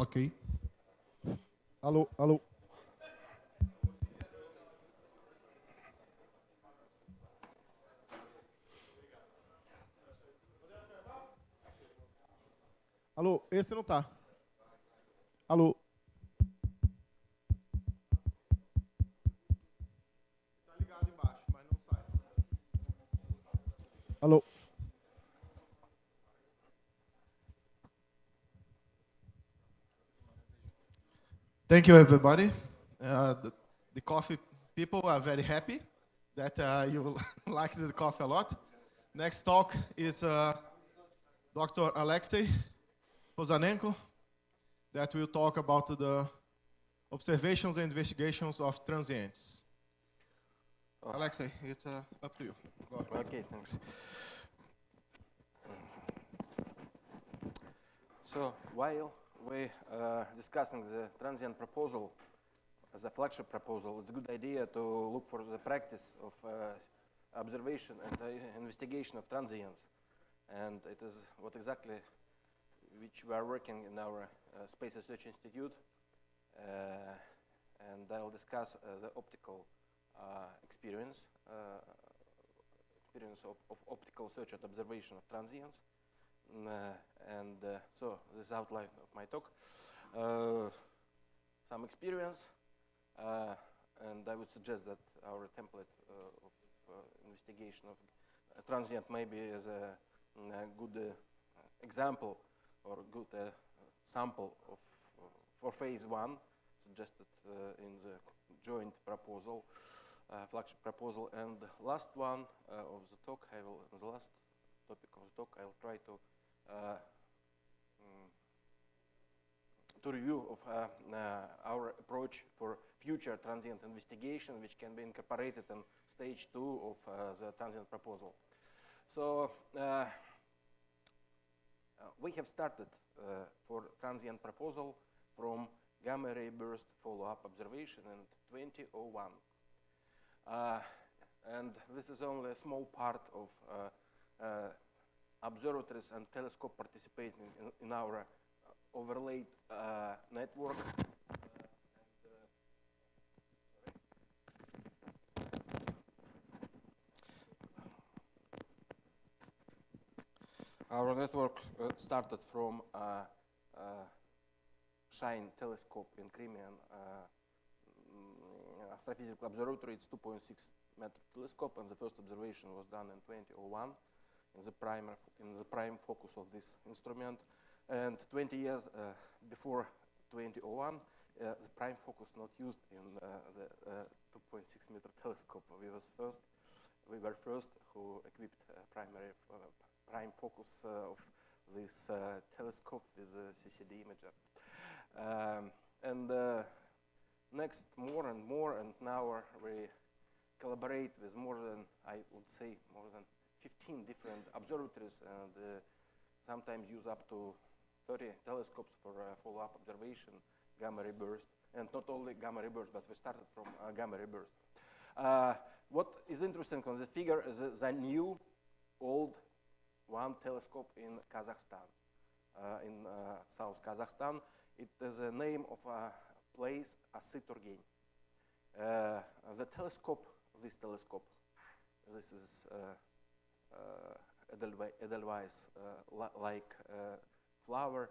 Ok. Alô, alô. Alô, esse não tá. Alô. Tá ligado embaixo, mas não sai. Alô. Thank you, everybody. The coffee people are very happy that you like the coffee a lot. Next talk is Dr. Alexei Pozanenko that will talk about the observations and investigations of transients. Oh. Alexei, it's up to you. Go ahead. Okay, thanks. So while we discussing the transient proposal as a flagship proposal, it's a good idea to look for the practice of observation and investigation of transients. And it is what exactly which we are working in our Space Research Institute. And I'll discuss the optical experience of optical search and observation of transients. So this is outline of my talk. Some experience, and I would suggest that our template of investigation of a transient maybe is a good example or good sample of for phase one suggested in the joint proposal, flagship proposal. And the last one of the talk, the last topic of the talk, I'll try to review of our approach for future transient investigation, which can be incorporated in stage 2 of the transient proposal. So we have started for transient proposal from gamma ray burst follow-up observation in 2001. And this is only a small part of observatories and telescope participating in our overlaid network. Our network started from SHINE telescope in Crimean Astrophysical Observatory. It's 2.6 meter telescope, and the first observation was done in 2001 in the prime focus of this instrument. And 20 years before 2001, the prime focus not used in the 2.6 meter telescope. We were first who equipped primary prime focus of this telescope with a CCD imager. Next, more and more, and now we collaborate with more than 15 different observatories, and sometimes use up to 30 telescopes for follow-up observation, gamma ray burst, and not only gamma ray burst, but we started from gamma ray burst. What is interesting on this figure is the new old one telescope in Kazakhstan, in South Kazakhstan. It is the name of a place, Asiturgen. The telescope, this is Edelweiss like flower,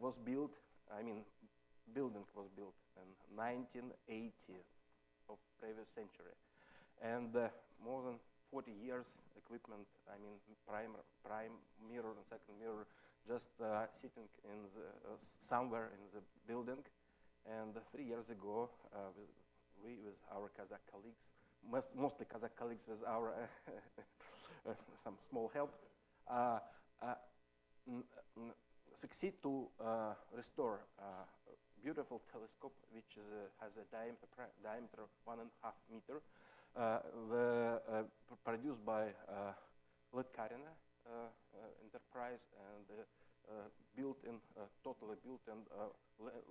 was built, building was built in 1980 of previous century. And more than 40 years equipment, prime mirror and second mirror, just sitting in somewhere in the building. And 3 years ago, we with our Kazakh colleagues, mostly Kazakh colleagues with our some small help, succeed to restore a beautiful telescope which has a diameter 1.5 meter, produced by Litkarina enterprise and totally built in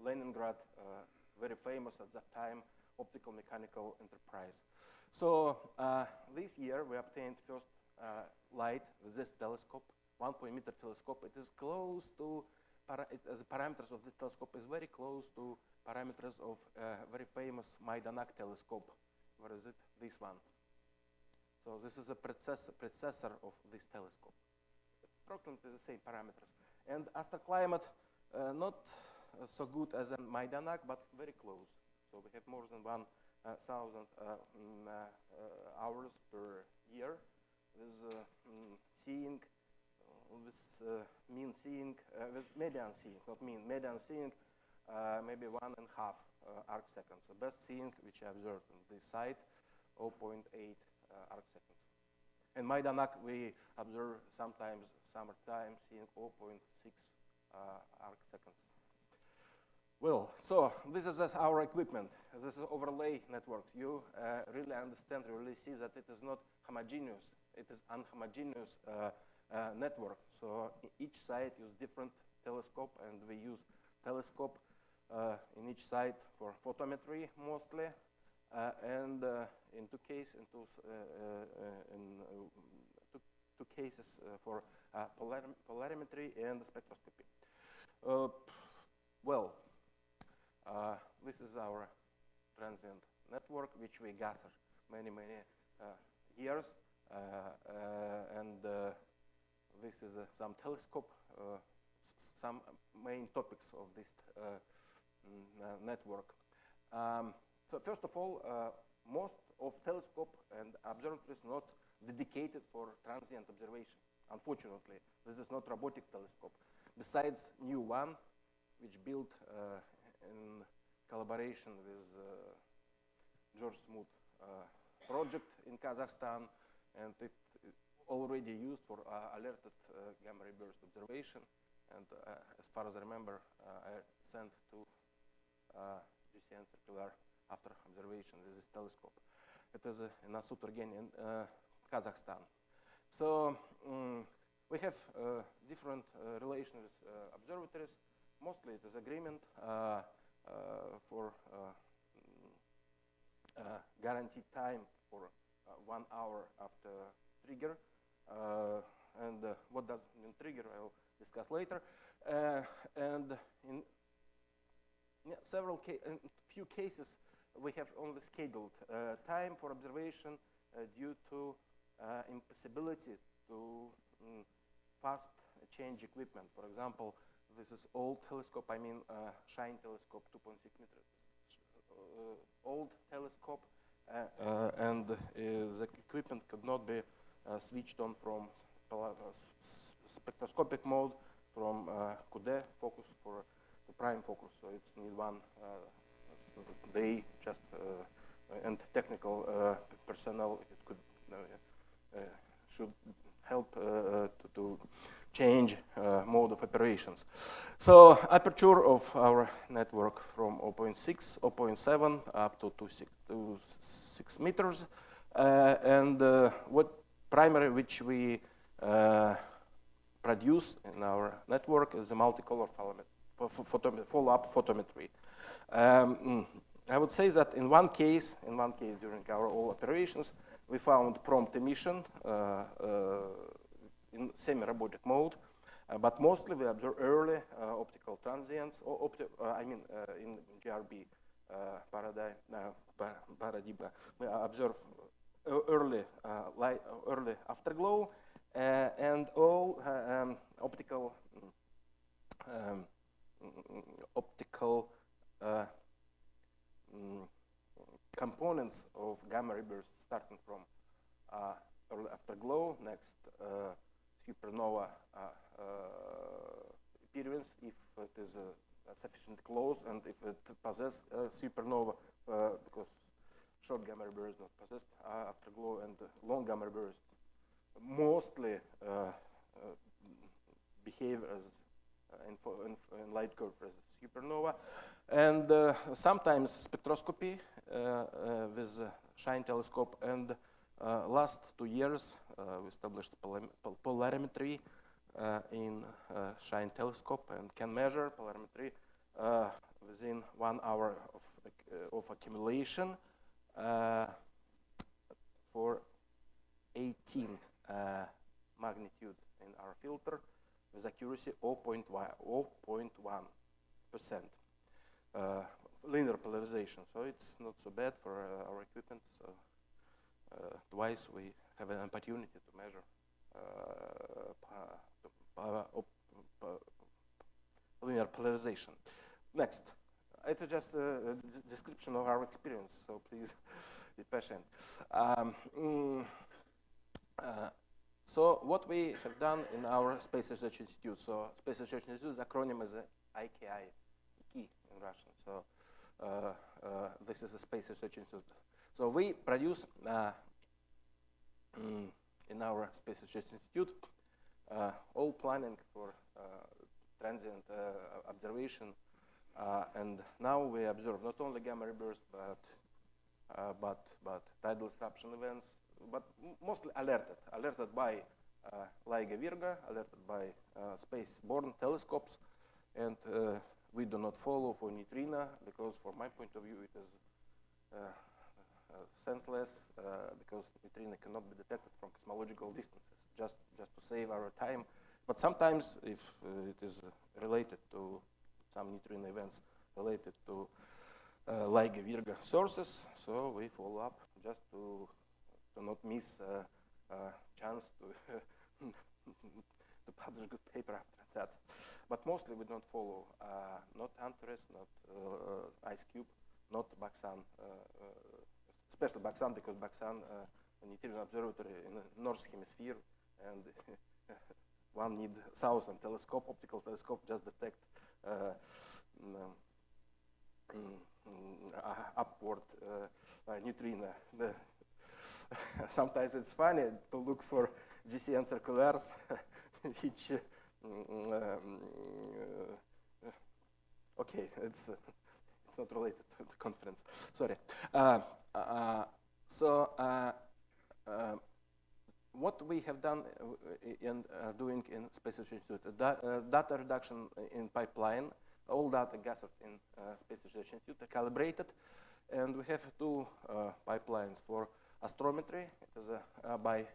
Leningrad, very famous at that time optical mechanical enterprise. So this year we obtained first light with this telescope, 1 meter telescope. It is close to the parameters of this telescope is very close to parameters of very famous Majdanek telescope. Where is it? This one. So this is a predecessor of this telescope. Approximately the same parameters. And astroclimate, not so good as in Majdanek, but very close. So we have more than 1,000 hours per year with seeing, with mean seeing, with median seeing, not mean, median seeing, maybe 1.5 arc seconds. The best seeing which I observed on this site, 0.8 arc seconds. In Majdanek, we observe sometimes summertime seeing 0.6 arc seconds. Well, so this is our equipment. This is overlay network. You really understand, really see that it is not homogeneous. It is unhomogeneous network. So each site uses different telescope, and we use telescope in each site for photometry mostly, and in two cases for polarimetry and spectroscopy. This is our transient network, which we gather many years, and this is some telescope, some main topics of this network. So first of all, most of telescope and observatories not dedicated for transient observation. Unfortunately, this is not robotic telescope. Besides new one, which built in collaboration with George Smoot project in Kazakhstan, and it already used for alerted gamma ray burst observation. And as far as I remember, I sent to GCN circular after observation with this telescope. It is in Asuturgen in Kazakhstan. So we have different relations with observatories. Mostly it is agreement for guaranteed time for 1 hour after trigger. And what does mean trigger, I'll discuss later. And in few cases, we have only scheduled time for observation due to impossibility to fast change equipment. For example, this is old telescope, I mean Shine telescope, 2.6 meters. Old telescope, and the equipment could not be switched on from spectroscopic mode from QD focus for the prime focus. So it's need one day just and technical personnel it could should help to change mode of operations. So aperture of our network from 0.6, 0.7 up to 6 meters, and what primary which we produce in our network is a multicolor follow-up photometry. I would say that in one case during our all operations, we found prompt emission in semi-robotic mode, but mostly we observe early optical transients, or in GRB paradigm. We observe early early afterglow and all optical components of gamma ray bursts, starting from early afterglow, next supernova appearance if it is sufficiently close, and if it possesses supernova, because short gamma ray bursts not possessed afterglow, and long gamma ray bursts mostly behave as in light curve as supernova, and sometimes spectroscopy with Shine telescope. And last 2 years we established polarimetry in Shine telescope and can measure polarimetry within 1 hour of accumulation for 18 magnitude in our filter. with accuracy 0.1%. Linear polarization, so it's not so bad for our equipment. So twice we have an opportunity to measure linear polarization. Next, it's just a description of our experience, so please be patient. So what we have done in our Space Research Institute, so Space Research Institute's acronym is IKI, in Russian. So this is a Space Research Institute. So we produce in our Space Research Institute all planning for transient observation, and now we observe not only gamma burst, but tidal disruption events, but mostly alerted by LIGO Virgo, alerted by space-borne telescopes, and we do not follow for neutrino because, from my point of view, it is senseless because neutrino cannot be detected from cosmological distances. Just to save our time, but sometimes if it is related to some neutrino events related to LIGO Virgo sources, so we follow up just to not miss chance to to publish good paper after that. But mostly we don't follow not Antares, not IceCube, not Baksan, especially Baksan because Baksan neutrino observatory in the North Hemisphere, and one need southern telescope, optical telescope, just detect upward neutrino. Sometimes it's funny to look for GCN circulars, which okay, it's not related to the conference. Sorry. What we have done and are doing in Space Research Institute, data reduction in pipeline, all data gathered in Space Research Institute are calibrated, and we have two pipelines for astrometry. It is by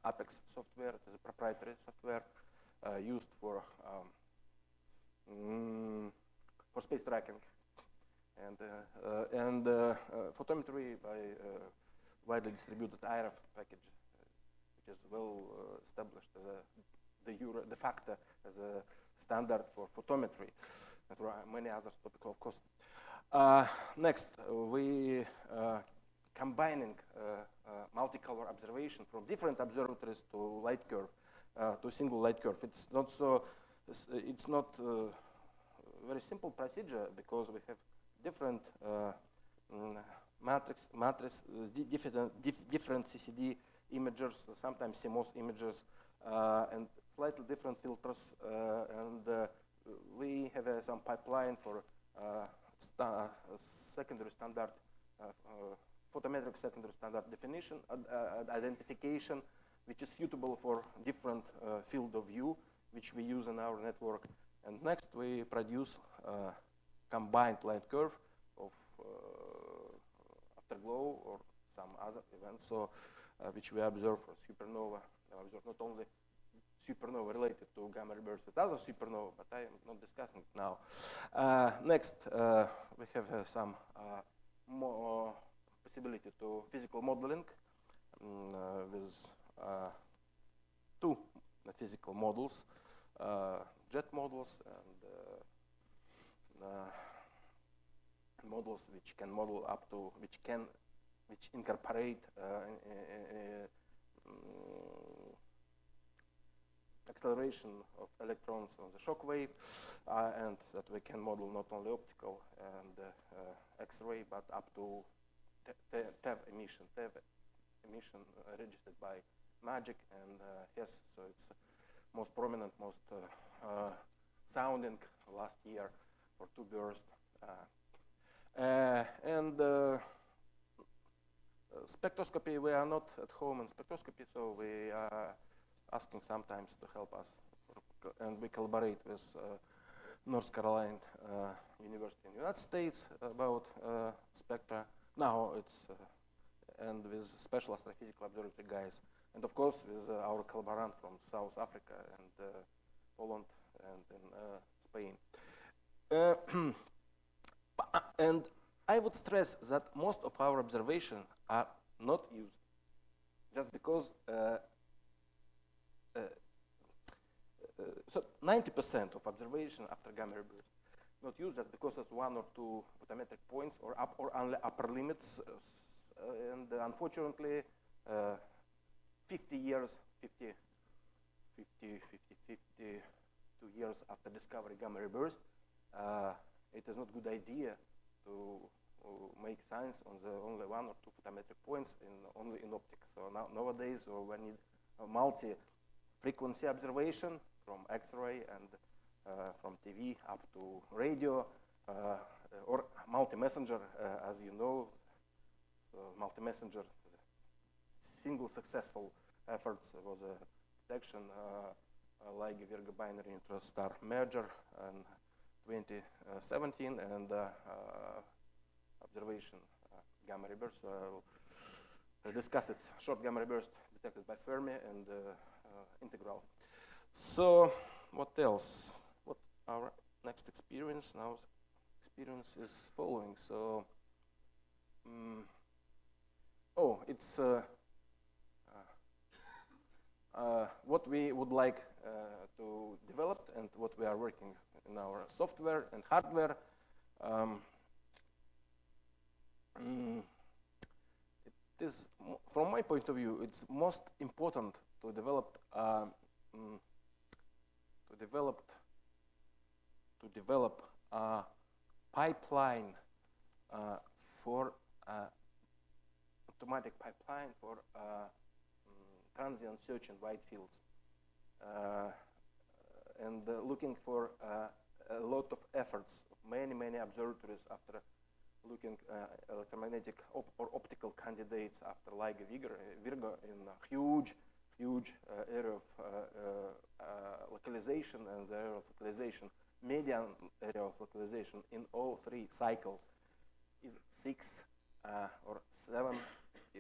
Apex software. It is a proprietary software used for space tracking, and photometry by widely distributed IRF package, which is well established as de facto as a standard for photometry, and for many other topics, of course. Next, we combining multicolor observation from different observatories to light curve, to a single light curve. It's not so. It's not very simple procedure because we have different matrix, different CCD imagers, sometimes CMOS imagers, and slightly different filters, and we have some pipeline for secondary standard, photometric secondary standard definition, identification, which is suitable for different field of view, which we use in our network. And next, we produce combined light curve of afterglow or some other events, so which we observe for supernova. We observe not only supernova related to gamma bursts, but other supernova, but I am not discussing it now. Next, we have some more possibility to physical modeling with two physical models, jet models, and models which can model up to, which incorporate acceleration of electrons on the shock wave, and that we can model not only optical and X-ray, but up to TEV emission registered by MAGIC, and yes, so it's most prominent, most sounding last year for two bursts. And spectroscopy, we are not at home in spectroscopy, so we are asking sometimes to help us, and we collaborate with North Carolina University in the United States about spectra. Now it's and with special astrophysical observatory guys, and of course with our collaborant from South Africa and Poland, and in Spain. And I would stress that most of our observations are not used, just because so 90% of observation after gamma ray burst not used just because of one or two photometric points or only upper limits, and unfortunately, 52 years after discovery gamma ray burst, it is not a good idea to make science on the only one or two photometric points only in optics. So nowadays we need a multi-frequency observation from X-ray and from TV up to radio, or multi-messenger, as you know. So multi-messenger, single successful efforts was a detection LIGO Virgo binary neutron star merger in 2017, and observation gamma ray burst. So I'll discuss it. Short gamma ray burst detected by Fermi and integral. So what else? What our next experience? Now experience is following. So it's what we would like to develop and what we are working in our software and hardware. It is, from my point of view, it's most important to develop a pipeline for automatic pipeline for transient search in wide fields, and looking for a lot of efforts of many observatories after looking electromagnetic or optical candidates after LIGO Virgo in a huge area of localization, and the area of localization, median area of localization in all three cycles is 6 or 7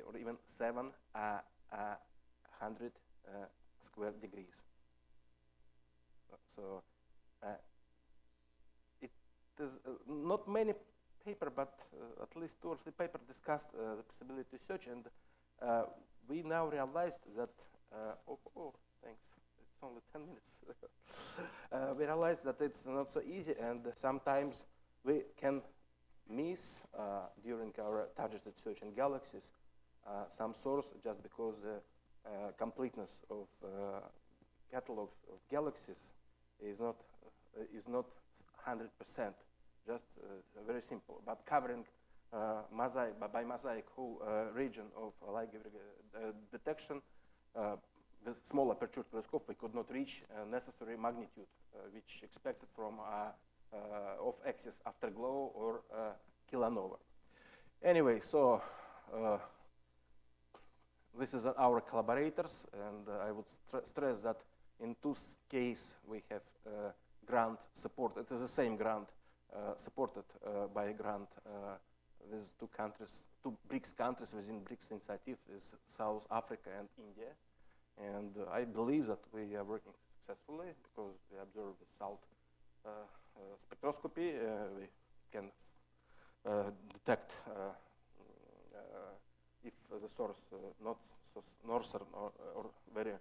or even 700 square degrees. So it is not many paper, but at least 2 or 3 papers discussed the possibility to search, and we now realized that thanks, it's only 10 minutes. We realized that it's not so easy, and sometimes we can miss during our targeted search in galaxies some source just because the completeness of catalogs of galaxies is not 100%. Just very simple, but covering by mosaic whole region of LIGO detection with small aperture telescope, we could not reach necessary magnitude which expected from off-axis afterglow or kilonova. Anyway, so this is our collaborators, and I would stress that in 2 cases we have grant support. It is the same grant supported by a grant with 2 countries, 2 BRICS countries within BRICS initiative, is South Africa and India. And I believe that we are working successfully because we observe the salt spectroscopy. We can detect if the source not so northern or very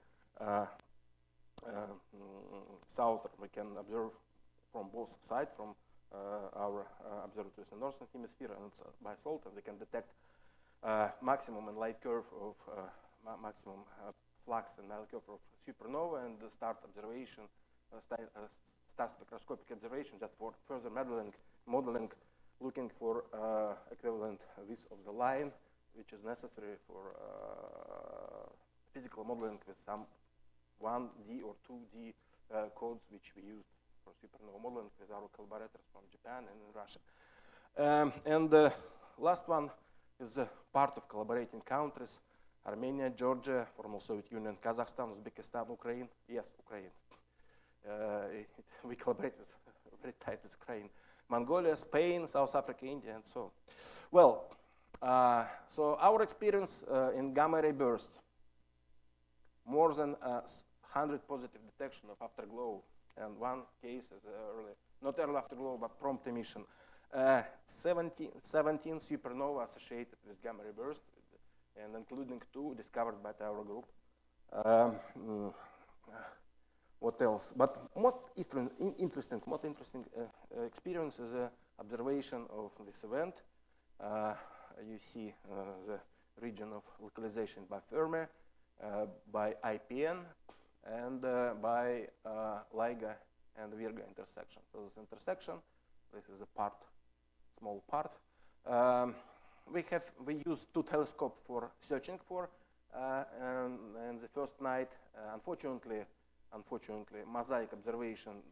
southern. We can observe from both sides, from our observatories in the northern hemisphere and by salt, and we can detect maximum and light curve of maximum flux and light curve of supernova, and start observation, star spectroscopic observation, just for further modeling, looking for equivalent width of the line, which is necessary for physical modeling with some 1D or 2D codes, which we used for supernova modeling with our collaborators from Japan and in Russia. And the last one is a part of collaborating countries: Armenia, Georgia, former Soviet Union, Kazakhstan, Uzbekistan, Ukraine. Yes, Ukraine. We collaborate with very tight with Ukraine. Mongolia, Spain, South Africa, India, and so on. Well, so our experience in gamma ray burst, more than 100 positive detection of afterglow and one case is early, not early afterglow, but prompt emission. 17 supernova associated with gamma reversed, and including 2 discovered by our group. What else? But most interesting experience is observation of this event. You see the region of localization by Fermi, by IPN, and by LIGA and Virga intersection. So this intersection, this is a part, small part. We use 2 telescopes for searching for, and the first night, unfortunately, mosaic observation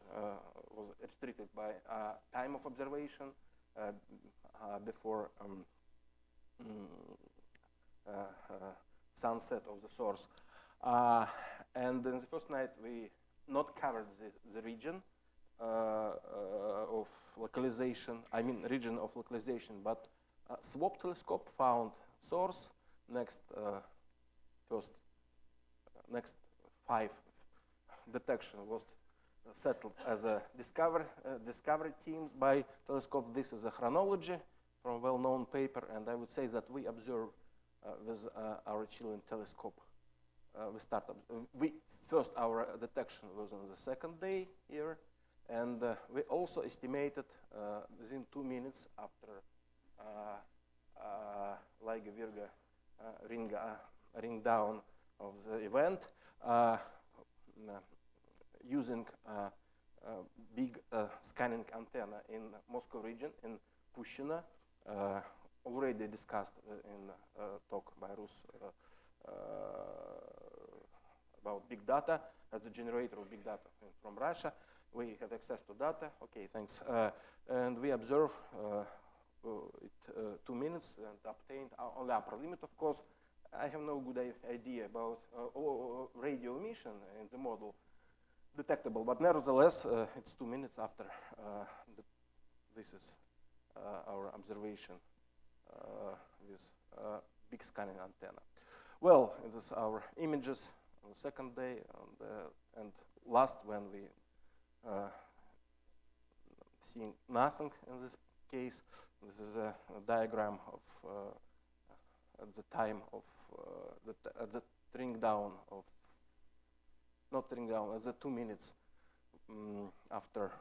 was restricted by time of observation before sunset of the source. And in the first night, we not covered the region of localization, region of localization, but SWAP telescope found source. Next 5 detection was settled as a discovery teams by telescope. This is a chronology from a well-known paper, and I would say that we observe with our Chilean telescope. First our detection was on the second day here, and we also estimated within 2 minutes after LIGA Virga ring down of the event, using big scanning antenna in Moscow region, in Pushchino, already discussed in talk by Rus about big data as the generator of big data from Russia. We have access to data. Okay, thanks. And we observe it 2 minutes and obtained only upper limit, of course. I have no good idea about radio emission in the model detectable, but nevertheless, it's 2 minutes after this is our observation with big scanning antenna. Well, it is our images on the second day, and last when we seeing nothing in this case. This is a diagram of at the time of the ring down of, not ring down, at the 2 minutes after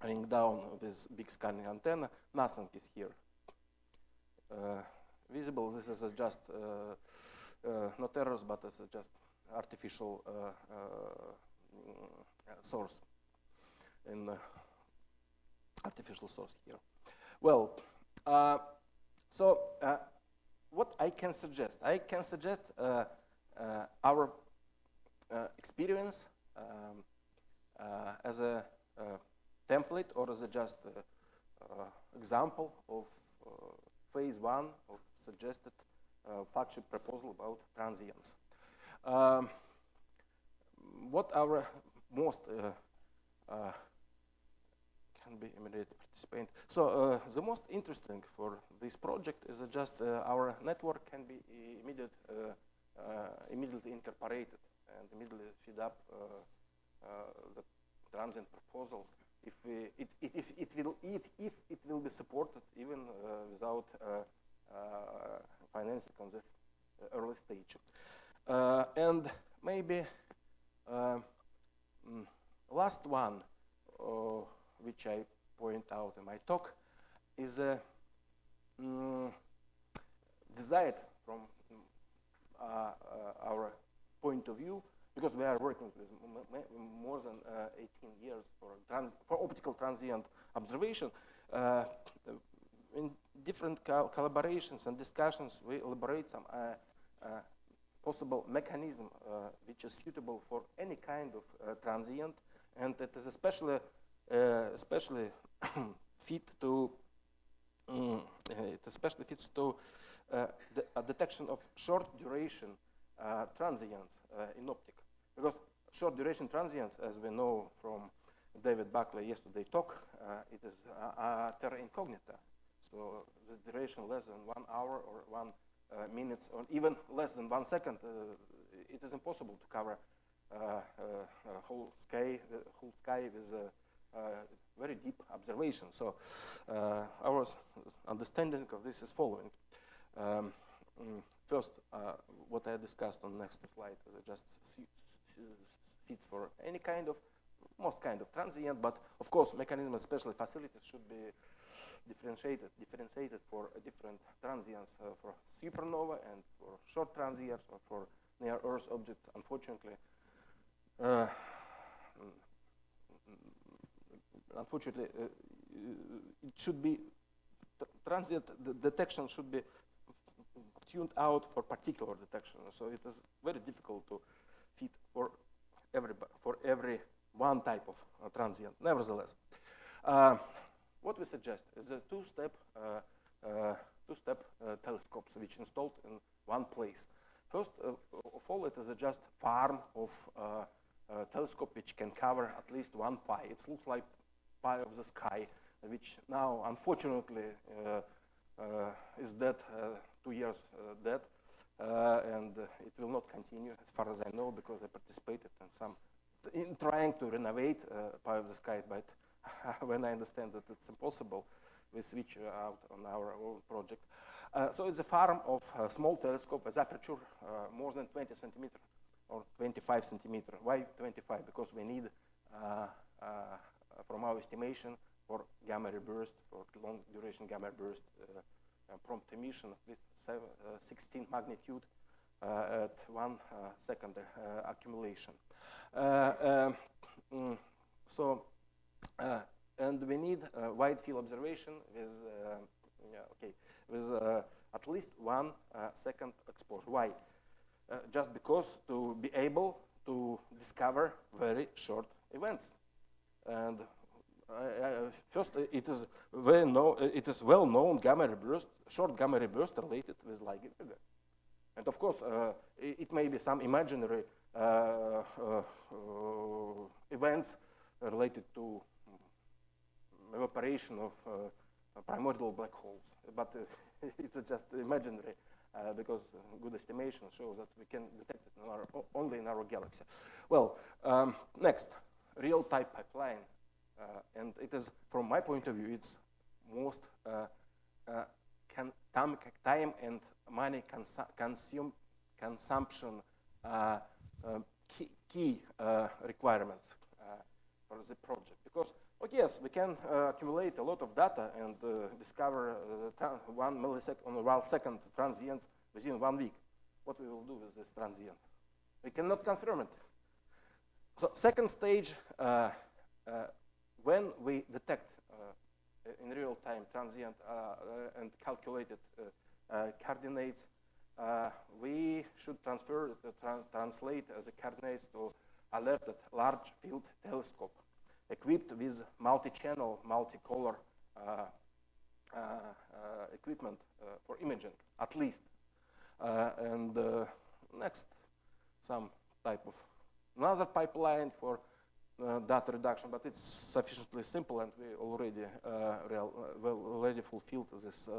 ring down of this big scanning antenna. Nothing is here visible. This is just not errors, but it's just artificial source in artificial source here. Well, so what I can suggest? I can suggest our experience as a template or as a just example of phase 1 of suggested flagship proposal about transients. What our most can be immediate participant. So the most interesting for this project is just our network can be immediately incorporated and immediately feed up the transient proposal if it will be supported even without financing on the early stage. And maybe last one, which I point out in my talk, is desired from our point of view, because we are working with more than 18 years for optical transient observation. In different collaborations and discussions, we elaborate some possible mechanism which is suitable for any kind of transient, and it is especially fit to fits to the detection of short duration transients in optic, because short duration transients, as we know from David Buckley yesterday talk, it is terra incognita. So this duration less than 1 hour or 1 minute or even less than 1 second, it is impossible to cover whole sky with very deep observation. So our understanding of this is following. First, what I discussed on next slide just fits for any kind of, most kind of transient, but of course mechanism, especially facilities, should be differentiated for different transients, for supernova and for short transients or for near Earth objects. Unfortunately, it should be transient detection should be tuned out for particular detection. So it is very difficult to fit for every one type of transient. Nevertheless, what we suggest is a two-step telescopes which installed in one place. First of all, it is a just farm of telescope which can cover at least one pi. It looks like pi of the sky, which now unfortunately is dead, 2 years dead, and it will not continue as far as I know, because I participated in trying to renovate pi of the sky, but when I understand that it's impossible, we switch out on our own project. So it's a farm of a small telescope with aperture more than 20 centimeter or 25 centimeter. Why 25? Because we need, from our estimation, for gamma ray burst, for long duration gamma ray burst, prompt emission with 16 magnitude at 1 second accumulation. And we need wide field observation with at least 1 second exposure. Why? Just because to be able to discover very short events. And first, it is well known gamma ray burst, short gamma ray burst related with Light Giga. And of course, it may be some imaginary events related to evaporation of primordial black holes, but it's just imaginary because good estimation shows that we can detect it only in our galaxy. Well, next, real type pipeline, and it is, from my point of view, it's most time and money consumption key requirements for the project. Because, yes, we can accumulate a lot of data and discover 1 millisecond on 1 second transients within 1 week. What we will do with this transient? We cannot confirm it. So second stage, when we detect in real time transient and calculated coordinates, we should translate the coordinates to alerted large field telescope equipped with multi-channel, multicolor equipment for imaging, at least. And next, some type of another pipeline for data reduction, but it's sufficiently simple, and we already fulfilled this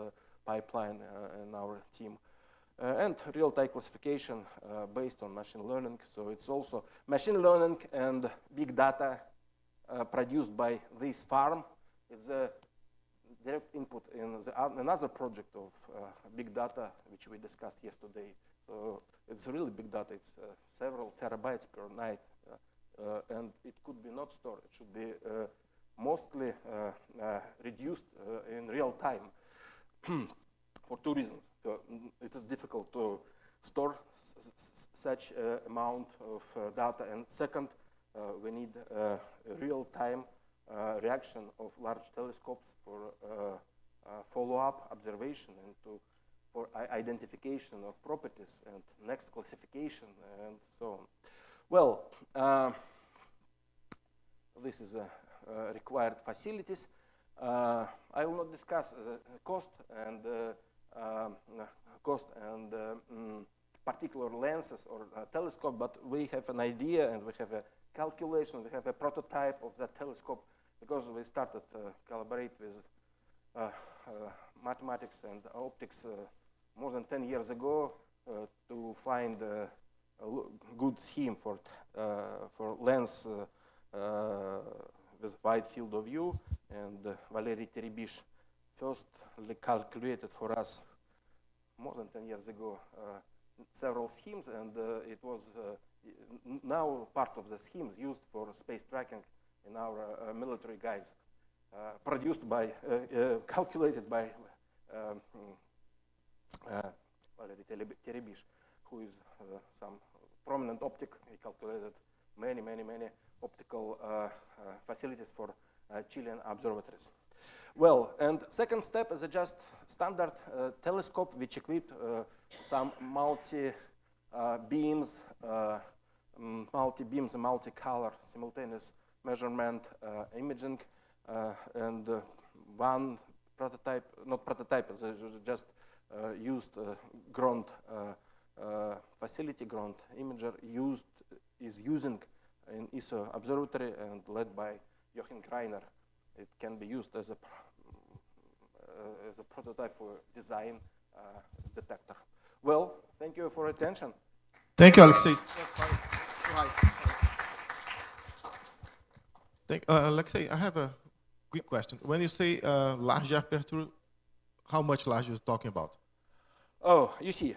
pipeline in our team. And real-time classification based on machine learning. So it's also machine learning and big data produced by this farm. It's a direct input in another project of big data, which we discussed yesterday. So it's really big data. It's several terabytes per night, and it could be not stored. It should be mostly reduced in real time for 2 reasons. It is difficult to store such amount of data, and second, we need real-time reaction of large telescopes for follow-up observation and for identification of properties and next classification and so on. Well, this is required facilities. I will not discuss cost and particular lenses or telescope, but we have an idea and we have a calculation, we have a prototype of that telescope, because we started to collaborate with mathematics and optics more than 10 years ago to find good scheme for lens with wide field of view, and Valéry Terebish firstly calculated for us more than 10 years ago several schemes, and it was now part of the schemes used for space tracking in our military guides, produced by, calculated by Valéry Terebish, who is some prominent optic. He calculated many optical facilities for Chilean observatories. Well, and second step is a just standard telescope which equipped some multi-beams, multi-color simultaneous measurement, imaging, and one prototype, not prototype, just used ground facility, ground imager is using in ESO observatory and led by Jochen Greiner. It can be used as a prototype for design detector. Well, thank you for attention. Thank you, Alexei. Alexei, I have a quick question. When you say large aperture, how much large are you talking about? Oh, you see.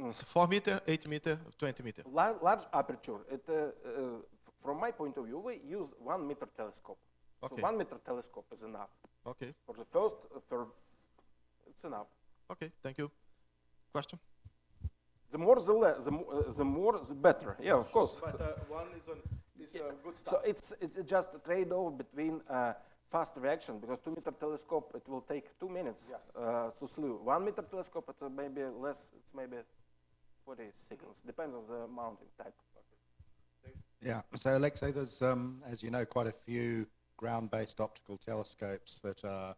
So 4 meter, 8 meter, 20 meter. Large aperture. From my point of view, we use 1 meter telescope. Okay. So 1 meter telescope is enough. Okay. For the first, it's enough. Okay, thank you. Question? The more the less, the more the better. Yeah, of course. But one is a good So start. it's just a trade-off between fast reaction, because 2 meter telescope, it will take 2 minutes to slew. 1 meter telescope, it maybe less, it's maybe 40 seconds, depends on the mounting type. Yeah, so Alexei, there's, as you know, quite a few ground-based optical telescopes that are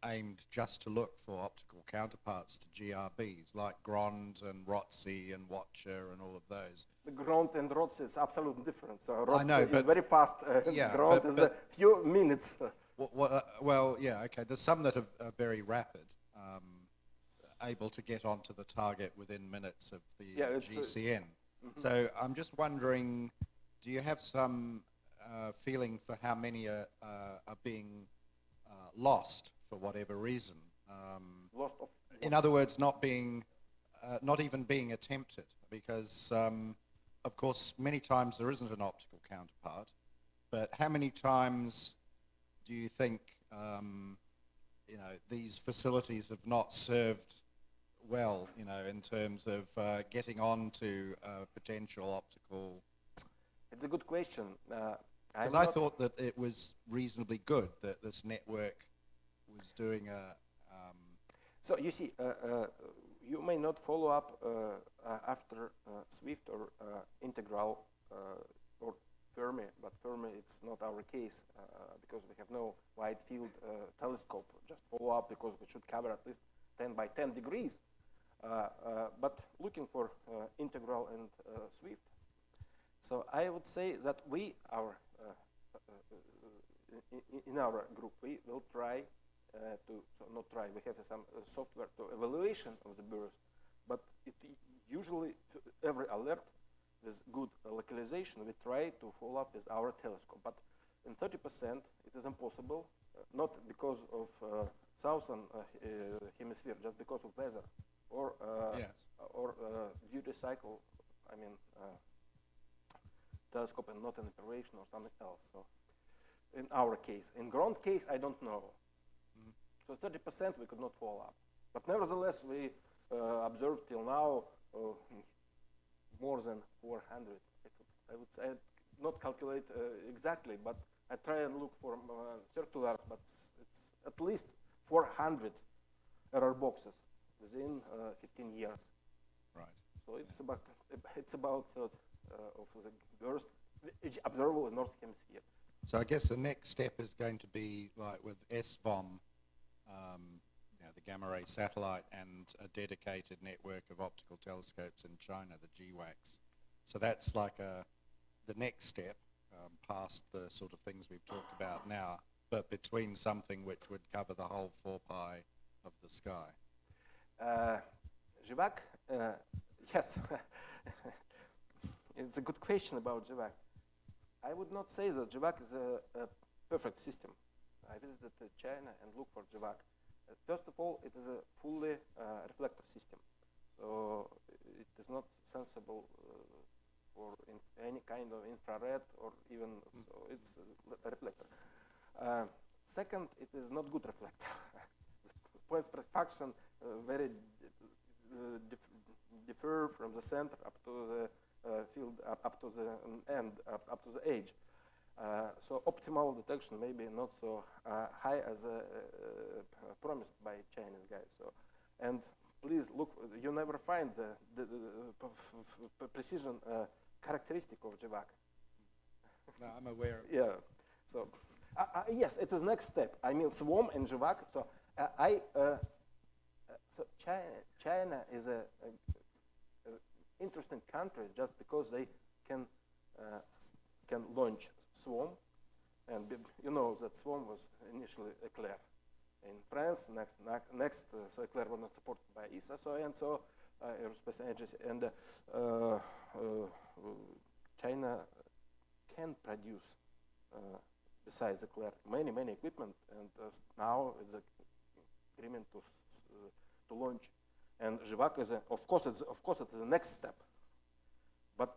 aimed just to look for optical counterparts to GRBs, like Grond and Rotzi and Watcher and all of those. The Grond and Rotzi is absolutely different. So I Rotzi know, is but- very fast. Yeah, Grond is a few minutes. Well, yeah, okay. There's some that are very rapid, able to get onto the target within minutes of the GCN. So I'm just wondering, do you have some feeling for how many are being lost for whatever reason? Lost of In other words, not even being attempted, because of course many times there isn't an optical counterpart. But how many times do you think these facilities have not served well, in terms of getting on to potential optical? It's a good question. Because I thought that it was reasonably good that this network was doing a. So you see, you may not follow up after Swift or integral or Fermi, but Fermi it's not our case because we have no wide field telescope. Just follow up because we should cover at least 10 by 10 degrees. But looking for integral and Swift. So I would say that in our group, we will try we have some software to evaluation of the burst, but usually every alert with good localization, we try to follow up with our telescope. But in 30%, it is impossible, not because of southern hemisphere, just because of weather, or duty cycle, telescope and not an operation or something else. So in our case, in ground case, I don't know. So 30% we could not follow up. But nevertheless, we observed till now more than 400. I would say, not calculate exactly, but I try and look for circulars, but it's at least 400 error boxes within 15 years. Right. So it's about third of the burst observable in North Hemisphere. So I guess the next step is going to be like with SVOM, the gamma ray satellite, and a dedicated network of optical telescopes in China, the GWACs. So that's like the next step past the sort of things we've talked about now, but between something which would cover the whole 4π of the sky. GWAC, yes, It's a good question about JVAC. I would not say that JVAC is a perfect system. I visited China and looked for JVAC. First of all, it is a fully reflector system. So it is not sensible for any kind of infrared or even, so it's a reflector. Second, it is not good reflector. The points per fraction very differ from the center up to the field, up to the end, up to the edge. So optimal detection may be not so high as promised by Chinese guys. So, and please look, you never find the precision characteristic of JVAC. No, I'm aware of it. Yeah. So yes, it is next step. I mean, swarm and JVAC. So so China is a interesting country just because they can launch swarm, and you know that swarm was initially Eclair in France. Next, so Eclair was not supported by ESA, so and so aerospace agency, and China can produce besides Eclair many equipment, and now it's an agreement to launch. And JVAC is of course it is the next step, but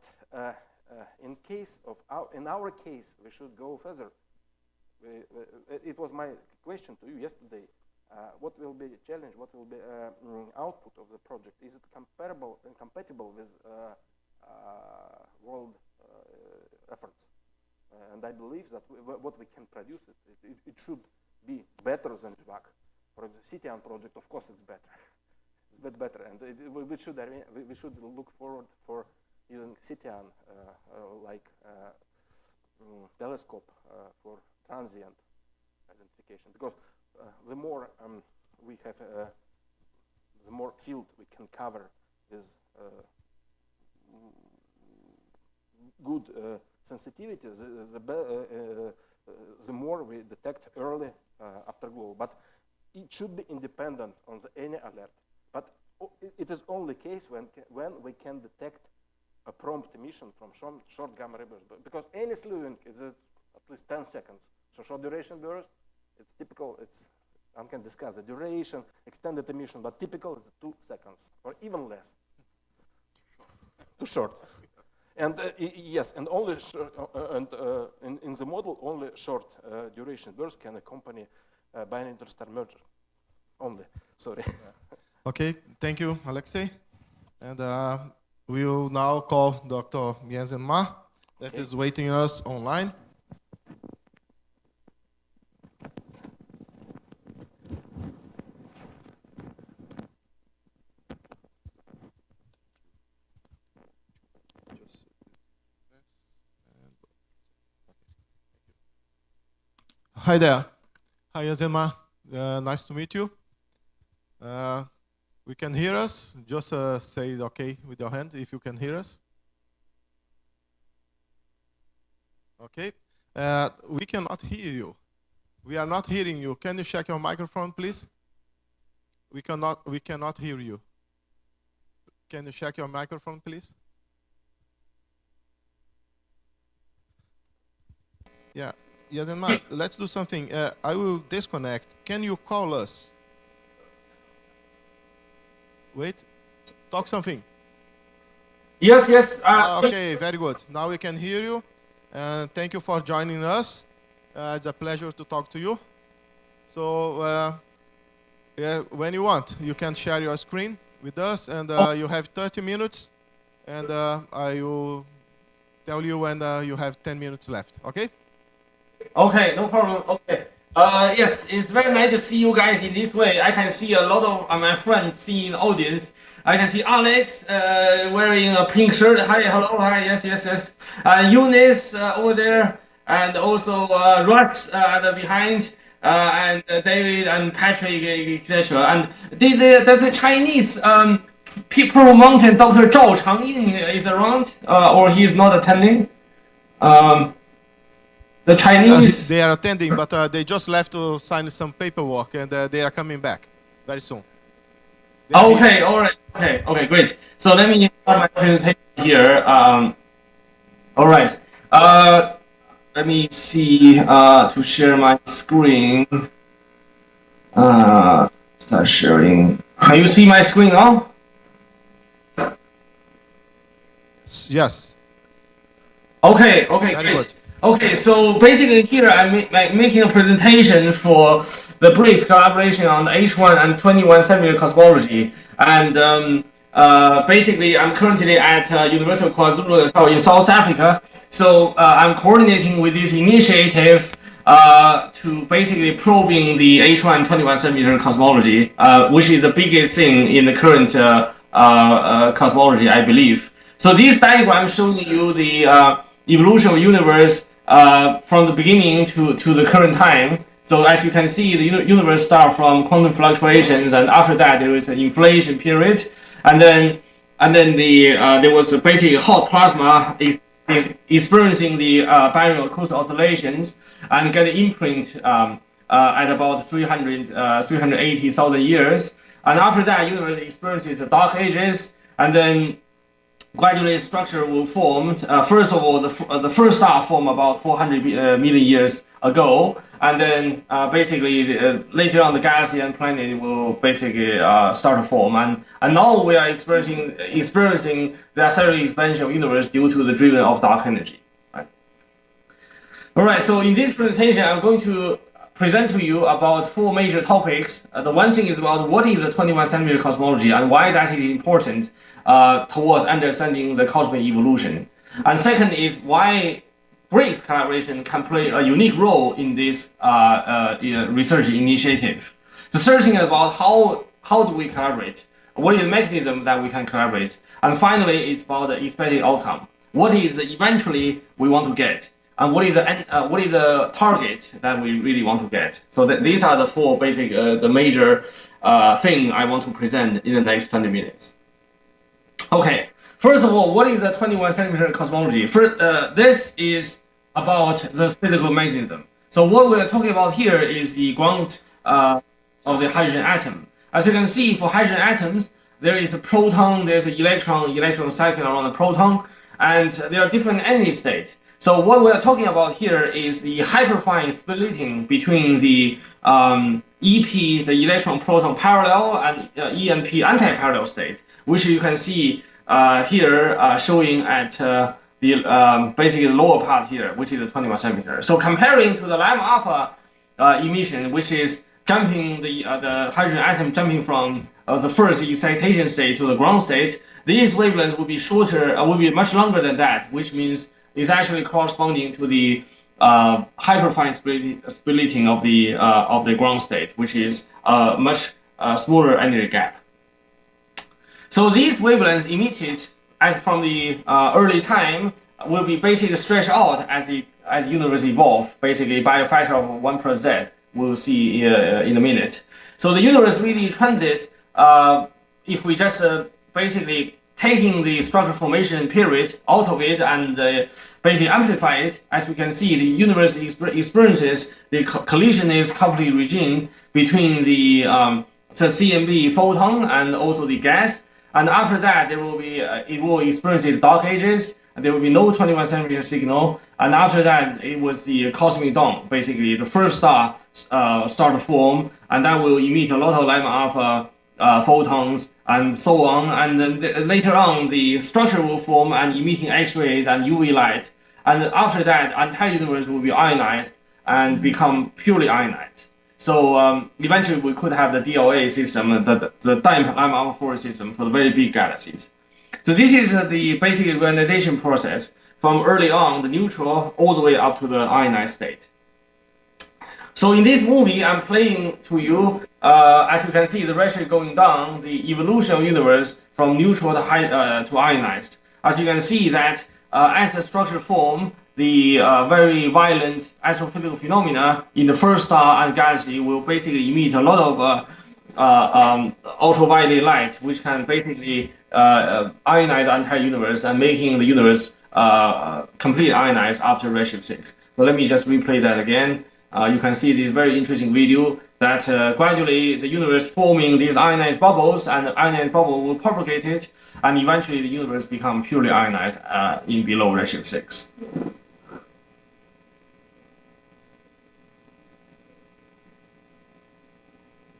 in our case, we should go further. It was my question to you yesterday. What will be the challenge? What will be output of the project? Is it comparable and compatible with world efforts? And I believe that what we can produce, it should be better than JVAC. For the CTAN project, of course, it's better. It's a bit better, and we should look forward for using CTAN like telescope for transient identification, because the more we have, the more field we can cover with good sensitivity, the more we detect early afterglow. But it should be independent on any alert. But it is only case when we can detect a prompt emission from short gamma ray burst, because any slewing is at least 10 seconds. So short duration burst, it's typical. I can discuss the duration, extended emission, but typical is 2 seconds or even less. Too short. And yes, and only in the model, only short duration burst can accompany binary interstar merger. Only. Sorry. Okay, thank you, Alexei. And we will now call Dr. Jensen Ma, that is waiting us online. Hi there. Hi, Jensen Ma. Nice to meet you. We can hear us. Just say okay with your hand if you can hear us. Okay. We cannot hear you. We are not hearing you. Can you check your microphone, please? We cannot hear you. Can you check your microphone, please? Yeah. Yes, and Mark, let's do something. I will disconnect. Can you call us? Wait. Talk something. Yes. Okay, very good. Now we can hear you. Thank you for joining us. It's a pleasure to talk to you. So, when you want, you can share your screen with us, and you have 30 minutes, and I will tell you when you have 10 minutes left. Okay? Okay, no problem. Okay. Yes, it's very nice to see you guys in this way. I can see a lot of my friends in the audience. I can see Alex wearing a pink shirt. Hi, hello, hi, yes. Eunice over there, and also Russ behind, and David and Patrick, etc. And does the Chinese people mountain Dr. Zhao Changying is around, or he's not attending? The Chinese... they are attending, but they just left to sign some paperwork, and they are coming back very soon. Okay, all right. Okay, great. So let me start my presentation. here. All right. Let me see to share my screen. Start sharing. Can you see my screen now? Yes. Okay, Very great. good. Okay, so basically here I'm making a presentation for the BRICS collaboration on H1 and 21 centimeter cosmology. And basically I'm currently at University of KwaZulu-Natal in South Africa. So I'm coordinating with this initiative to basically probing the H1 21 centimeter cosmology, which is the biggest thing in the current cosmology, I believe. So this diagram showing you the evolution of the universe from the beginning to the current time. So as you can see, the universe starts from quantum fluctuations, and after that there is an inflation period, and then there was basically hot plasma experiencing the baryon acoustic oscillations and get an imprint at about 380,000 years. And after that, the universe experiences the dark ages, and then gradually structure will form. First of all, the first star formed about 400 million years ago, and then basically later on the galaxy and planet will basically start to form. And now we are experiencing the accelerated expansion of the universe due to the driven of dark energy. Right? All right. So in this presentation, I'm going to present to you about 4 major topics. The one thing is about what is the 21 centimeter cosmology and why that is important towards understanding the cosmic evolution. And second is why BRICS collaboration can play a unique role in this research initiative. The third thing is about how do we collaborate? What is the mechanism that we can collaborate? And finally, it's about the expected outcome. What is eventually we want to get? And what is the target that we really want to get? So these are the 4 basic, the major thing I want to present in the next 20 minutes. Okay, first of all, what is a 21 centimeter cosmology? First, this is about the physical mechanism. So what we're talking about here is the ground of the hydrogen atom. As you can see, for hydrogen atoms, there is a proton, there's an electron cycling around the proton, and there are different energy states. So what we are talking about here is the hyperfine splitting between the EP, the electron-proton parallel, and EMP anti-parallel state, which you can see here showing at the basically the lower part here, which is the 21 centimeter. So comparing to the Lambda alpha emission, which is jumping the hydrogen atom jumping from the first excitation state to the ground state, these wavelengths will be shorter, will be much longer than that, which means it's actually corresponding to the hyperfine splitting of the ground state, which is a much smaller energy gap. So these wavelengths emitted from the early time will be basically stretched out as the universe evolves, basically by a factor of 1 plus z. We'll see in a minute. So the universe really transit, if we just basically taking the structure formation period out of it and basically amplify it, as we can see, the universe experiences the collisionist coupling regime between the CMB photon and also the gas. And after that, there will be it will experience the dark ages. And there will be no 21 centimeter signal. And after that, it was the cosmic dawn. Basically, the first star start to form, and that will emit a lot of Lambda alpha photons and so on. And then later on, the structure will form and emitting X-rays and UV light. And after that, the entire universe will be ionized and become purely ionized. So eventually, we could have the DLA system, the Lambda alpha 4 system for the very big galaxies. So this is the basic ionization process from early on, the neutral, all the way up to the ionized state. So in this movie, I'm playing to you, as you can see, the ratio going down, the evolution of the universe from neutral to ionized. As you can see that as the structure form, the very violent astrophysical phenomena in the first star and galaxy will basically emit a lot of ultraviolet light, which can basically ionize the entire universe and making the universe completely ionized after redshift 6. So let me just replay that again. you can see this very interesting video that gradually the universe forming these ionized bubbles, and the ionized bubble will propagate it, and eventually the universe become purely ionized in below redshift 6.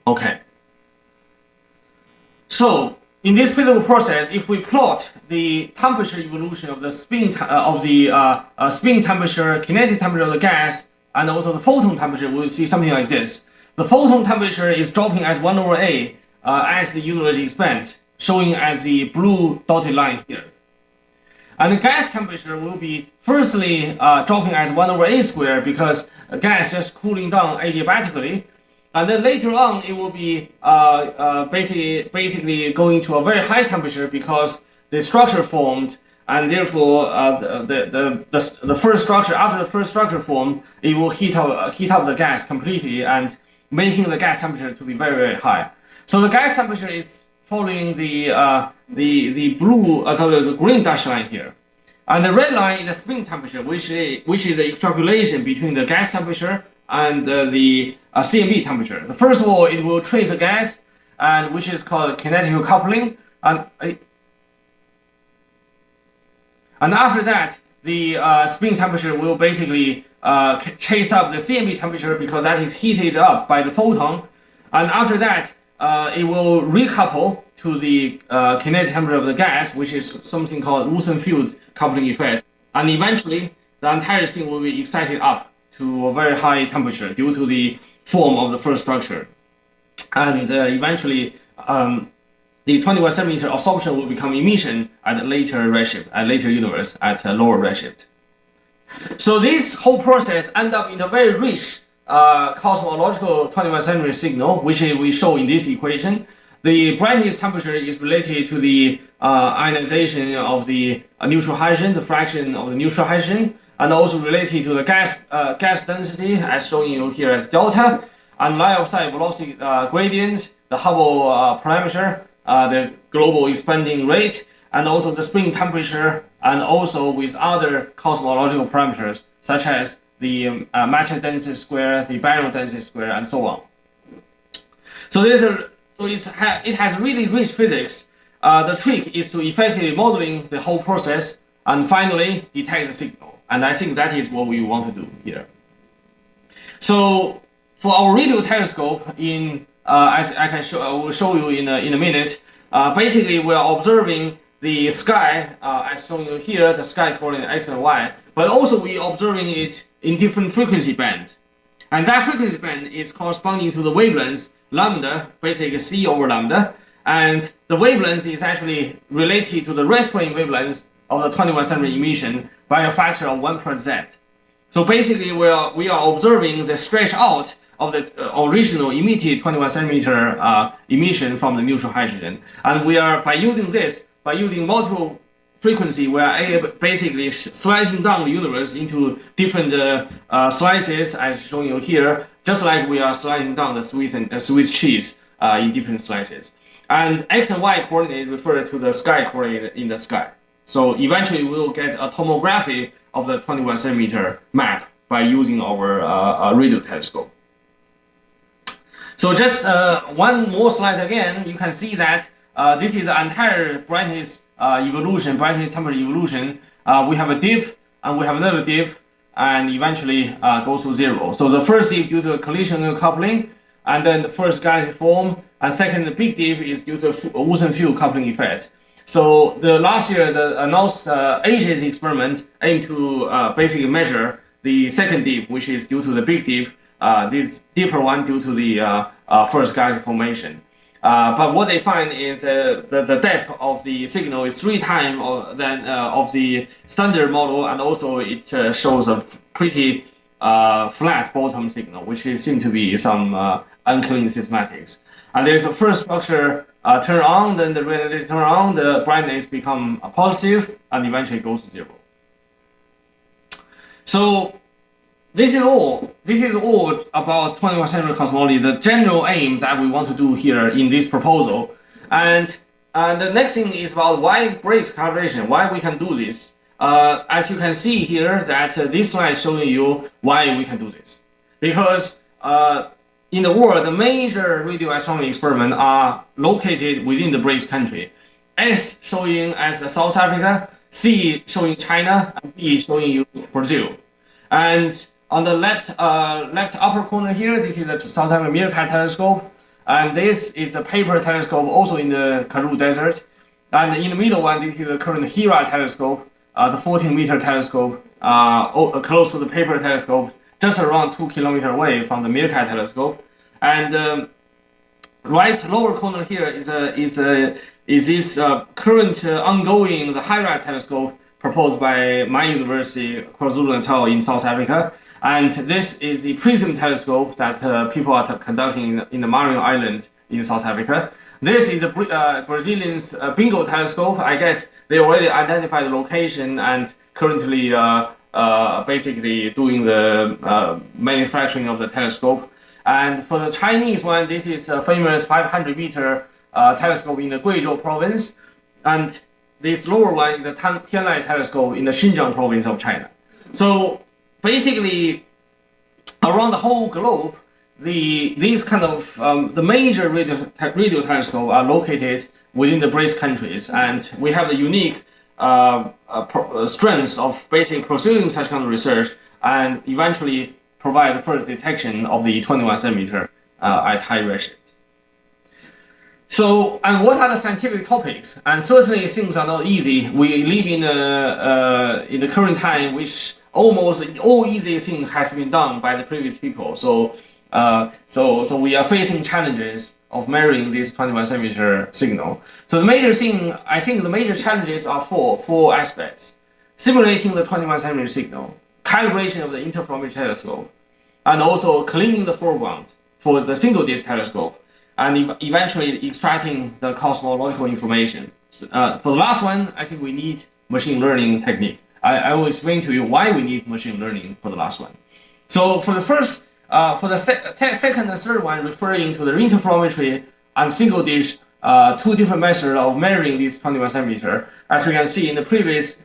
Okay. So in this physical process, if we plot the temperature evolution of the spin spin temperature, kinetic temperature of the gas, and also the photon temperature, we'll see something like this. The photon temperature is dropping as 1 over A as the universe expands, showing as the blue dotted line here. And the gas temperature will be firstly dropping as 1 over A squared because gas just cooling down adiabatically. And then later on, it will be basically going to a very high temperature because the structure formed, and therefore the first structure, after the first structure formed, it will heat up the gas completely and making the gas temperature to be very, very high. So the gas temperature is following the blue, sorry, the green dashed line here. And the red line is the spin temperature, which is the extrapolation between the gas temperature and the CMB temperature. First of all, it will trace the gas, and which is called kinetic coupling, and after that, the spin temperature will basically chase up the CMB temperature because that is heated up by the photon, and after that, it will recouple to the kinetic temperature of the gas, which is something called Wilson field coupling effect, and eventually the entire thing will be excited up to a very high temperature due to the form of the first structure. And eventually, the 21 centimeter absorption will become emission at a later redshift, at later universe, at a lower redshift. So this whole process ends up in a very rich cosmological 21 centimeter signal, which we show in this equation. The brightness temperature is related to the ionization of the neutral hydrogen, the fraction of the neutral hydrogen, and also related to the gas density, as shown here as delta, and line of sight velocity gradient, the Hubble parameter, the global expanding rate, and also the spin temperature, and also with other cosmological parameters such as the matter density square, the baryon density square, and so on. So it has really rich physics. The trick is to effectively modeling the whole process and finally detect the signal. And I think that is what we want to do here. So for our radio telescope, as I will show you in a minute, basically we are observing the sky, as shown here, the sky coordinate x and y, but also we are observing it in different frequency band. And that frequency band is corresponding to the wavelength lambda, basically c over lambda, and the wavelength is actually related to the rest frame wavelength of the 21 centimeter emission by a factor of 1 per z. So basically, we are observing the stretch out of the original emitted 21 centimeter emission from the neutral hydrogen, and we are by using multiple frequency, we are basically sliding down the universe into different slices, as shown here, just like we are sliding down the Swiss cheese in different slices. And x and y coordinate refer to the sky coordinate in the sky. So eventually we will get a tomography of the 21 centimeter map by using our radio telescope. So just one more slide again, you can see that this is the entire brightness evolution, brightness temperature evolution. We have a dip, and we have another dip, and eventually goes to 0. So the first dip due to collision coupling, and then the first galaxy form, and second, the big dip is due to Wilson field coupling effect. So the last year, the announced AGES experiment aimed to basically measure the second dip, which is due to the big dip, this deeper one due to the first galaxy formation. But what they find is the depth of the signal is 3 times of the standard model, and also it shows a pretty flat bottom signal, which seems to be some unclean systematics. And there's a first structure turn on, then the realization turn on, the brightness become positive, and eventually goes to 0. So this is all about 21st century cosmology, the general aim that we want to do here in this proposal. And the next thing is about why BRICS collaboration, why we can do this. As you can see here, that this slide is showing you why we can do this. because in the world, the major radio astronomy experiments are located within the BRICS country. S showing as South Africa, C showing China, and D showing you Brazil. And on the left upper corner here, this is the South African Meerkat telescope, and this is a paper telescope also in the Karoo Desert. And in the middle one, this is the current Hira telescope, the 14-meter telescope, close to the paper telescope, just around 2 kilometers away from the Meerkat telescope. And right lower corner here is this current ongoing the Hira telescope proposed by my university, KwaZulu-Natal in South Africa. And this is the PRISM telescope that people are conducting in the Marion Island in South Africa. This is the Brazilian's Bingo telescope. I guess they already identified the location and currently basically doing the manufacturing of the telescope. And for the Chinese one, this is a famous 500-meter telescope in the Guizhou province. And this lower one is the Tianlai telescope in the Xinjiang province of China. So basically, around the whole globe, these kind of the major radio telescopes are located within the BRICS countries, and we have the unique strengths of basically pursuing such kind of research and eventually provide the first detection of the 21 centimeter at high redshift. So, and what are the scientific topics? And certainly things are not easy. We live in the current time, which almost all easy things has been done by the previous people. So we are facing challenges of measuring this 21 centimeter signal. So the major thing, I think the major challenges are four aspects: simulating the 21 centimeter signal, calibration of the interferometer telescope, and also cleaning the foreground for the single dish telescope, and eventually extracting the cosmological information. For the last one, I think we need machine learning technique. I will explain to you why we need machine learning for the last one. So for the first, for the second and third one, referring to the interferometry and single dish, two different methods of measuring this 21 centimeter. As we can see in the previous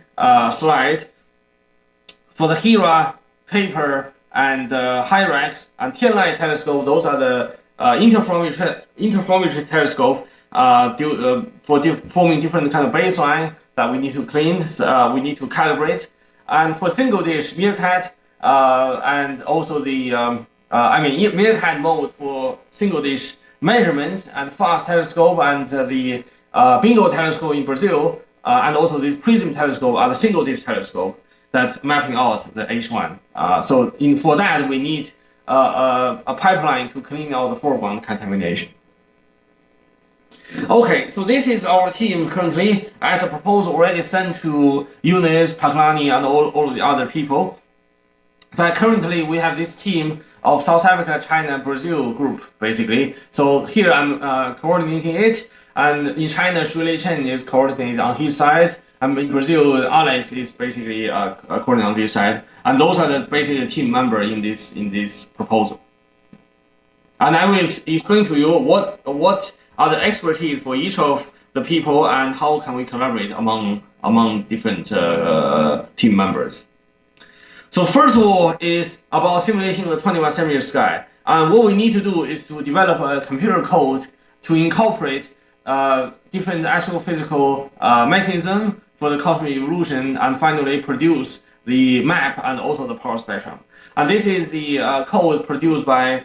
slide, for the Hira, paper, and Hyrax and Tianlai telescope, those are the interferometry telescope for forming different kind of baseline that we need to clean, we need to calibrate. And for single dish, Meerkat, and also the, Meerkat mode for single dish measurement, and fast telescope, and the Bingo telescope in Brazil, and also this PRISM telescope are the single dish telescope that's mapping out the H1. For that, we need a pipeline to clean out the foreground contamination. Okay, so this is our team currently, as a proposal already sent to Eunice, Taklani, and all of the other people. So currently we have this team of South Africa, China, Brazil group, basically. So here I'm coordinating it, and in China, Shulei Chen is coordinating on his side, and in Brazil, Alex is basically coordinating on this side. And those are the basically team members in this proposal. And I will explain to you what are the expertise for each of the people and how can we collaborate among different team members. So first of all is about simulating the 21 centimeter sky. And what we need to do is to develop a computer code to incorporate different astrophysical mechanism for the cosmic evolution and finally produce the map and also the power spectrum. And this is the code produced by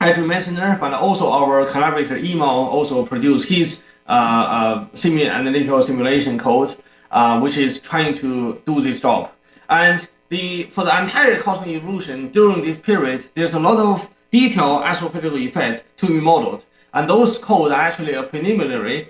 Edwin Messner, but also our collaborator Emo also produced his semi-analytical simulation code, which is trying to do this job. And for the entire cosmic evolution during this period, there's a lot of detailed astrophysical effects to be modeled. And those codes are actually a preliminary,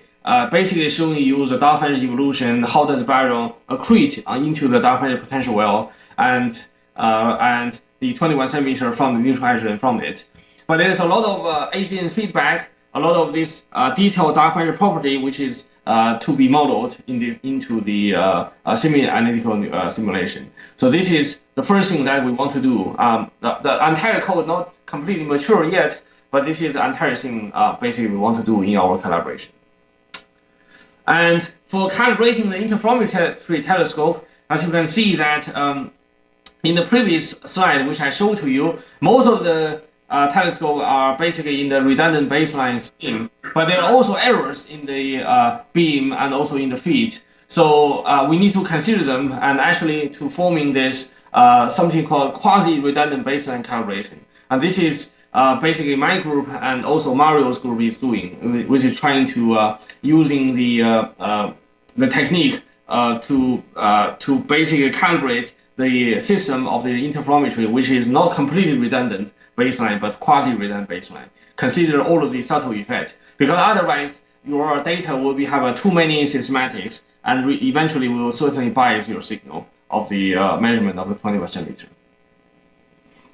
basically showing you the dark matter evolution, how does baryon accrete into the dark matter potential well, and the 21 centimeter from the neutral hydrogen from it. But there's a lot of agent feedback, a lot of this detailed dark matter property, which is to be modeled into the semi-analytical simulation. So this is the first thing that we want to do. The entire code not completely mature yet, but this is the entire thing basically we want to do in our collaboration. And for calibrating the interferometry telescope, as you can see that in the previous slide, which I showed to you, most of the telescopes are basically in the redundant baseline scheme, but there are also errors in the beam and also in the feed. So we need to consider them, and actually to forming this something called quasi-redundant baseline calibration. And this is basically my group and also Mario's group is doing, which is trying to using the technique to basically calibrate the system of the interferometry, which is not completely redundant baseline, but quasi-redundant baseline. Consider all of the subtle effects, because otherwise your data will have too many systematics, and eventually will certainly bias your signal of the measurement of the 20 centimeter.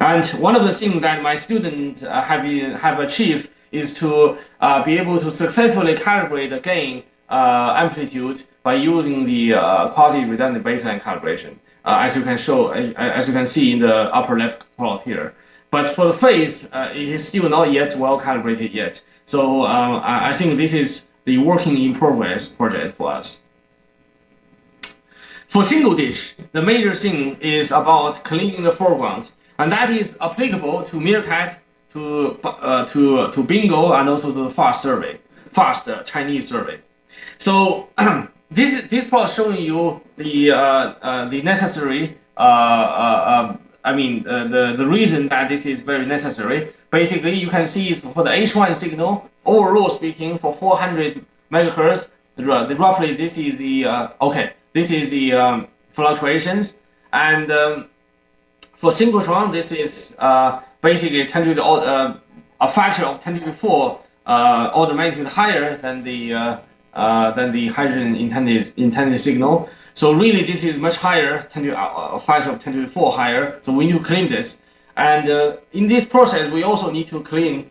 And one of the things that my students have achieved is to be able to successfully calibrate the gain amplitude by using the quasi-redundant baseline calibration, as you can see in the upper left plot here. But for the phase, it is still not yet well calibrated yet. So I think this is the working in progress project for us. For single dish, the major thing is about cleaning the foreground, and that is applicable to Meerkat, to Bingo, and also to the FAST Chinese survey. So this plot showing you the necessary. The reason that this is very necessary. Basically, you can see for the H1 signal, overall speaking, for 400 megahertz, roughly this is the this is the fluctuations, and for synchrotron, this is basically 10 to the a factor of 10 to the 4 order magnitude higher than the hydrogen intended signal. So really, this is much higher, a factor of 10 to the 4 higher. So we need to clean this, and in this process, we also need to clean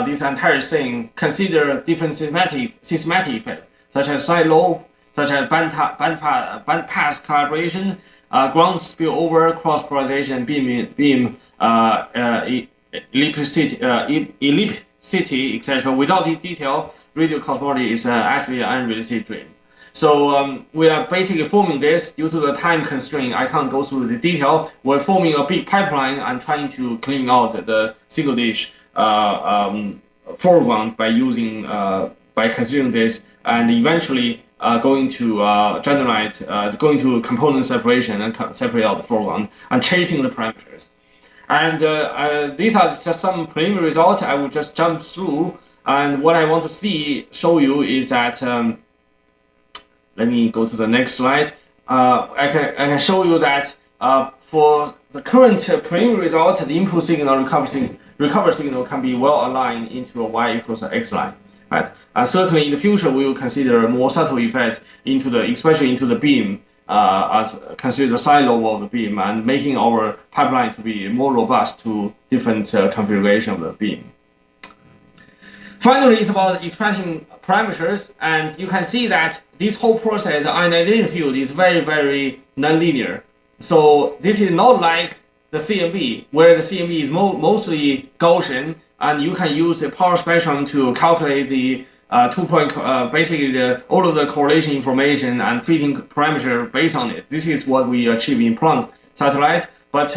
this entire thing. Consider different systematic effects, such as side lobe, such as band pass calibration, ground spillover, cross polarization, beam ellipticity, etc. Without the detail, radio cosmology is actually an unrealistic dream. So we are basically forming this due to the time constraint. I can't go through the detail. We're forming a big pipeline and trying to clean out the single dish foreground by using by considering this, and eventually going to generate, going to component separation and separate out the foreground and chasing the parameters. And these are just some preliminary results. I will just jump through. And what I want to show you is that, let me go to the next slide. I can show you that for the current preliminary result, the input signal recover signal can be well aligned into a y equals x line, right? And certainly in the future, we will consider a more subtle effect especially into the beam, as consider the side lobe of the beam, and making our pipeline to be more robust to different configuration of the beam. Finally, it's about extracting parameters, and you can see that this whole process, the ionization field, is very, very nonlinear. So this is not like the CMB, where the CMB is mostly Gaussian, and you can use the power spectrum to calculate the basically all of the correlation information and fitting parameter based on it. This is what we achieve in Planck satellite. But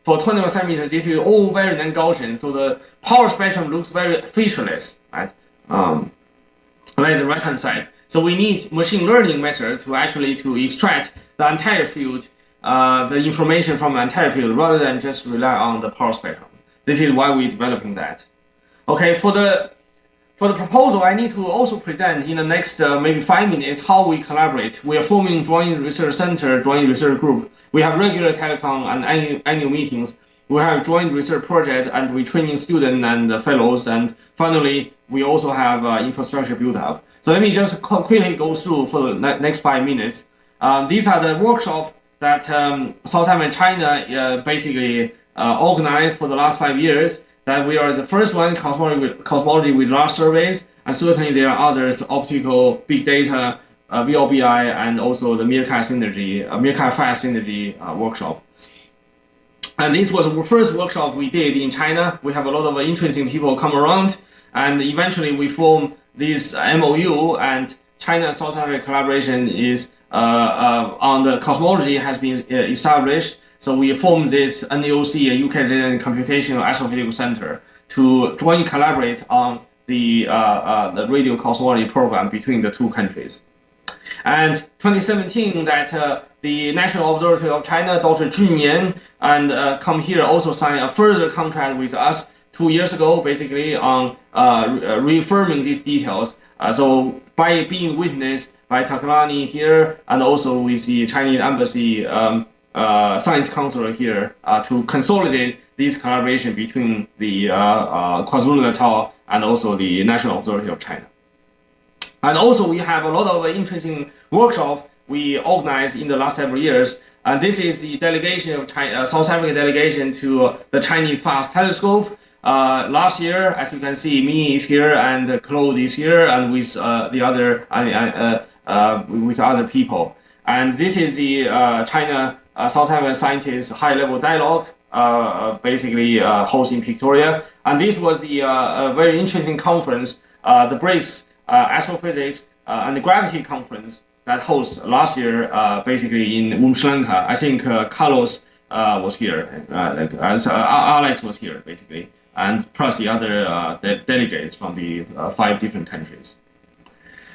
for 21 centimeter, this is all very non-Gaussian, so the power spectrum looks very featureless, right? Like the right-hand side. So we need machine learning method to actually extract the entire field, the information from the entire field, rather than just rely on the power spectrum. This is why we're developing that. Okay, for the proposal, I need to also present in the next maybe 5 minutes how we collaborate. We are forming joint research center, joint research group. We have regular telecom and annual meetings. We have joint research project, and we training students and fellows. And finally, we also have infrastructure built up. So let me just quickly go through for the next 5 minutes. These are the workshops that South America China basically organized for the last 5 years. That we are the first one, cosmology with large surveys, and certainly there are others, optical, big data, VLBI, and also the Meerkat synergy, Meerkat fast synergy workshop. And this was the first workshop we did in China. We have a lot of interesting people come around, and eventually we form this MOU, and China and South Africa collaboration is on the cosmology has been established. So we formed this NEOC, UK Computational Astrophysics Center, to jointly collaborate on the radio cosmology program between the two countries. And 2017, that the National Observatory of China, Dr. Jun Yan, and come here also signed a further contract with us 2 years ago, basically on reaffirming these details. So by being witnessed by Takalani here, and also with the Chinese Embassy Science Counselor here, to consolidate this collaboration between the KwaZulu-Natal and also the National Observatory of China. And also we have a lot of interesting workshops we organized in the last several years. And this is the delegation of South African delegation to the Chinese Fast Telescope. Last year, as you can see, me is here and Claude is here, and with the other with other people. And this is the China South African scientists high-level dialogue, basically hosted in Victoria. And this was the very interesting conference, the BRICS Astrophysics and the Gravity Conference that hosted last year, basically in Sri Lanka. I think Carlos was here, Alex was here, basically, and plus the other delegates from the 5 different countries.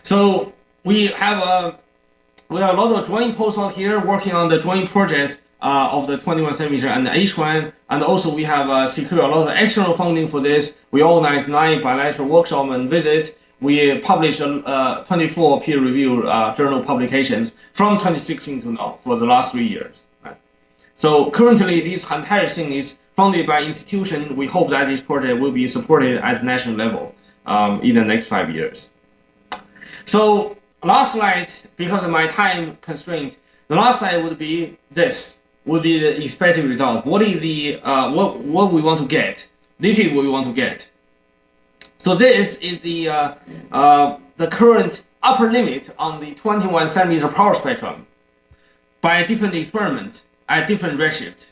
So we have a lot of joint postdocs here working on the joint project of the 21 centimeter and the H1, and also we have secured a lot of external funding for this. We organized 9 bilateral workshops and visits. We published 24 peer-reviewed journal publications from 2016 to now for the last 3 years. Right? So currently, this entire thing is funded by institution. We hope that this project will be supported at national level in the next 5 years. So last slide, because of my time constraint, the last slide would be this. Would be the expected result. What is the what we want to get? This is what we want to get. So this is the current upper limit on the 21 centimeter power spectrum by a different experiment at different redshift.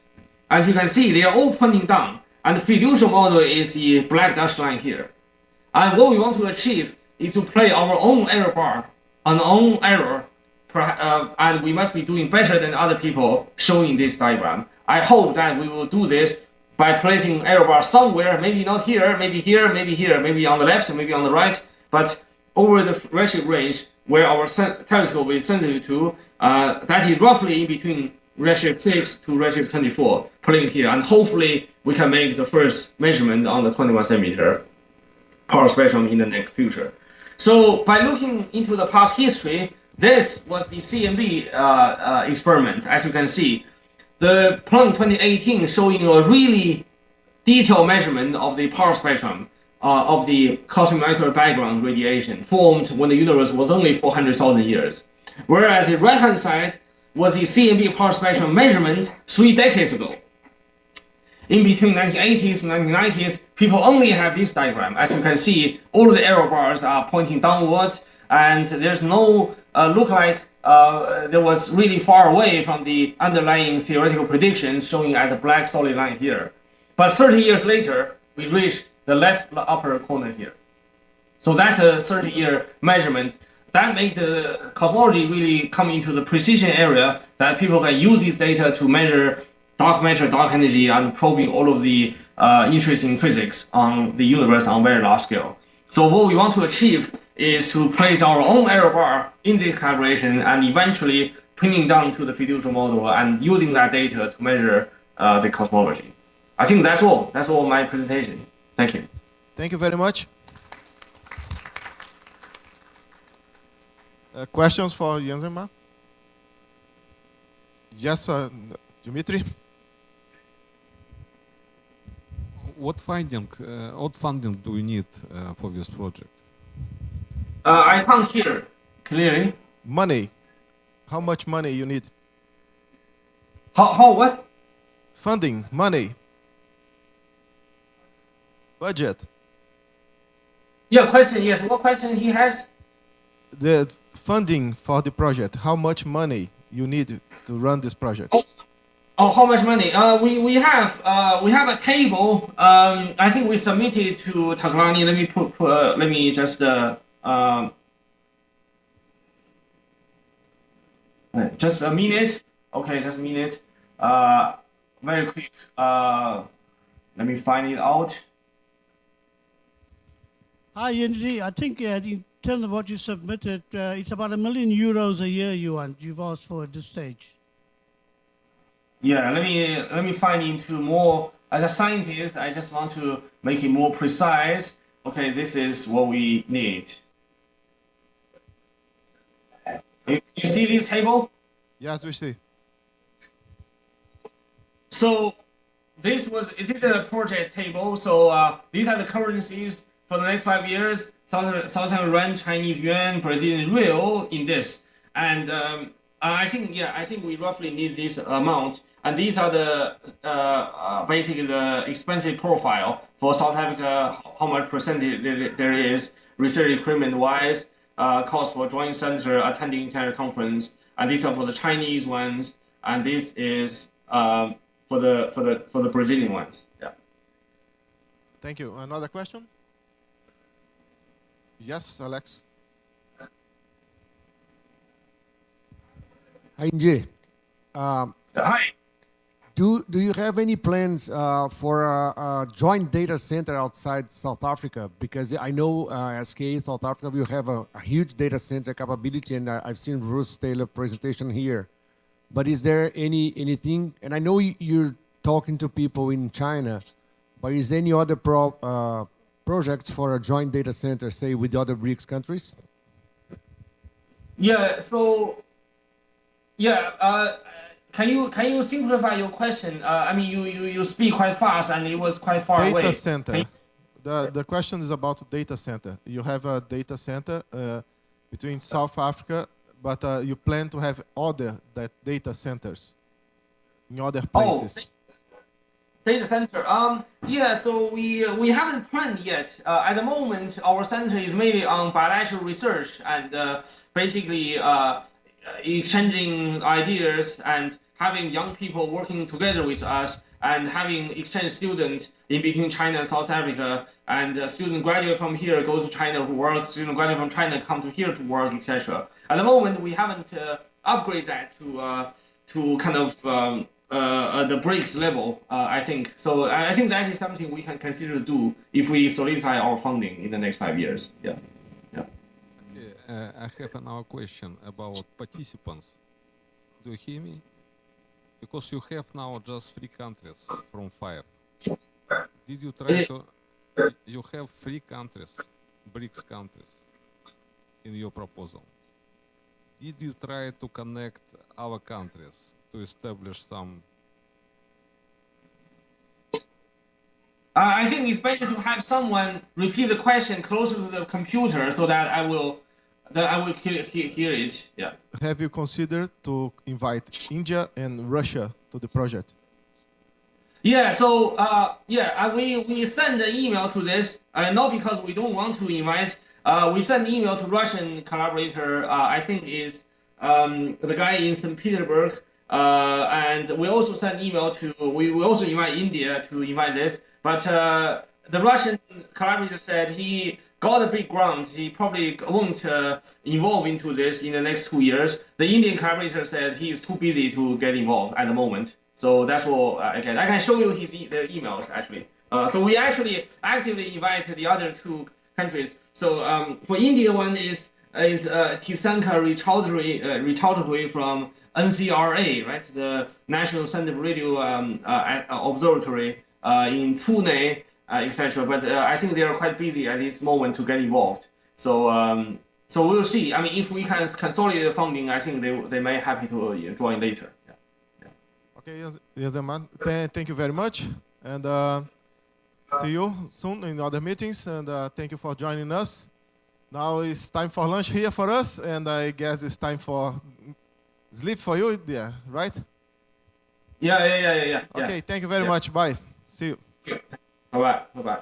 As you can see, they are all pointing down, and the fiducial model is the black dashed line here. And what we want to achieve is to play our own error bar, an own error, and we must be doing better than other people showing this diagram. I hope that we will do this by placing error bar somewhere, maybe not here, maybe here, maybe here, maybe on the left, maybe on the right, but over the redshift range where our telescope is sensitive to, that is roughly in between redshift 6 to redshift 24, putting it here, and hopefully we can make the first measurement on the 21 centimeter power spectrum in the next future. So by looking into the past history, this was the CMB experiment, as you can see. The Planck 2018 showing you a really detailed measurement of the power spectrum of the cosmic microwave background radiation formed when the universe was only 400,000 years. Whereas the right-hand side was the CMB power spectrum measurement 3 decades ago. In between 1980s and 1990s, people only have this diagram. As you can see, all of the error bars are pointing downward, and there's no look like there was really far away from the underlying theoretical predictions showing at the black solid line here. But 30 years later, we reached the left upper corner here. So that's a 30-year measurement. That makes the cosmology really come into the precision area that people can use this data to measure dark matter, dark energy, and probing all of the interesting physics on the universe on very large scale. So what we want to achieve is to place our own error bar in this collaboration and eventually pinning down to the fiducial model and using that data to measure the cosmology. I think that's all. That's all my presentation. Thank you. Thank you very much. Questions for Jens-Emma? Yes, Dimitri? What funding do you need for this project? I can't hear clearly. Money. How much money you need? How what? Funding, money. Budget. Yeah, question, yes. What question he has? The funding for the project. How much money you need to run this project? Oh, how much money? We have a table. I think we submitted to Takalani. Let me just a minute. Okay, just a minute. very quick. Let me find it out. Hi, Yinzi. I think in terms of what you submitted, it's about €1 million a year you've asked for at this stage. Yeah, let me find into more. As a scientist, I just want to make it more precise. Okay, this is what we need. You see this table? Yes, we see. So this is a project table. So these are the currencies for the next 5 years: Southern Rand, Chinese yuan, Brazilian real in this. And I think we roughly need this amount. And these are the basically the expensive profile for South Africa. How much percentage there is research equipment wise, cost for joint center, attending entire conference, and these are for the Chinese ones, and this is for the Brazilian ones. Yeah. Thank you. Another question? Yes, Alex. Hi, Nji. Hi. Do you have any plans for a joint data center outside South Africa? Because I know SK South Africa will have a huge data center capability, and I've seen Bruce Taylor presentation here. But is there anything? And I know you're talking to people in China, but is there any other projects for a joint data center, say with the other BRICS countries? Yeah. So yeah. Can you simplify your question? I mean, you speak quite fast and it was quite far away. Data center. The question is about data center. You have a data center between South Africa, but you plan to have other data centers in other places. Data center. Yeah. So we haven't planned yet. At the moment, our center is mainly on bilateral research and basically exchanging ideas and having young people working together with us and having exchange students in between China and South Africa, and student graduate from here goes to China to work, student graduate from China come to here to work, etc. At the moment, we haven't upgraded that to kind of the BRICS level, I think. So I think that is something we can consider to do if we solidify our funding in the next 5 years. Yeah. I have another question about participants. Do you hear me? Because you have now just 3 countries from 5. Did you try to? You have 3 countries, BRICS countries, in your proposal. Did you try to connect our countries to establish some? I think it's better to have someone repeat the question closer to the computer so that I will hear it. Yeah. Have you considered to invite India and Russia to the project? Yeah. So we send an email to this, not because we don't want to invite. We send an email to Russian collaborator. I think is the guy in St. Petersburg, and we also send email to. We also invite India to invite this, but the Russian collaborator said he got a big grant. He probably won't involve into this in the next 2 years. The Indian collaborator said he is too busy to get involved at the moment. So that's what again. I can show you the emails actually. So we actually actively invite the other 2 countries. So for India, one is Tisanka Richardhui from NCRA, right? The National Center for Radio Observatory in Pune. Etc. But I think they are quite busy at this moment to get involved. So so we'll see. I mean, if we can consolidate the funding, I think they may be happy to join later. Yeah. Okay, yes, man. Thank you very much, and see you soon in other meetings. And thank you for joining us. Now it's time for lunch here for us, and I guess it's time for sleep for you there, right? Yeah. Okay, thank you very much. Bye. See you. Bye-bye.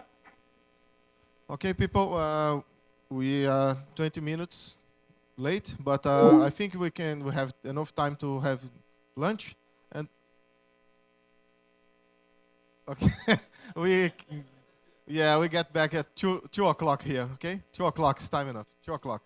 Okay, people, we are 20 minutes late, but I think we have enough time to have lunch. And okay, we get back at 2 o'clock here. Okay, 2 o'clock is time enough. 2 o'clock.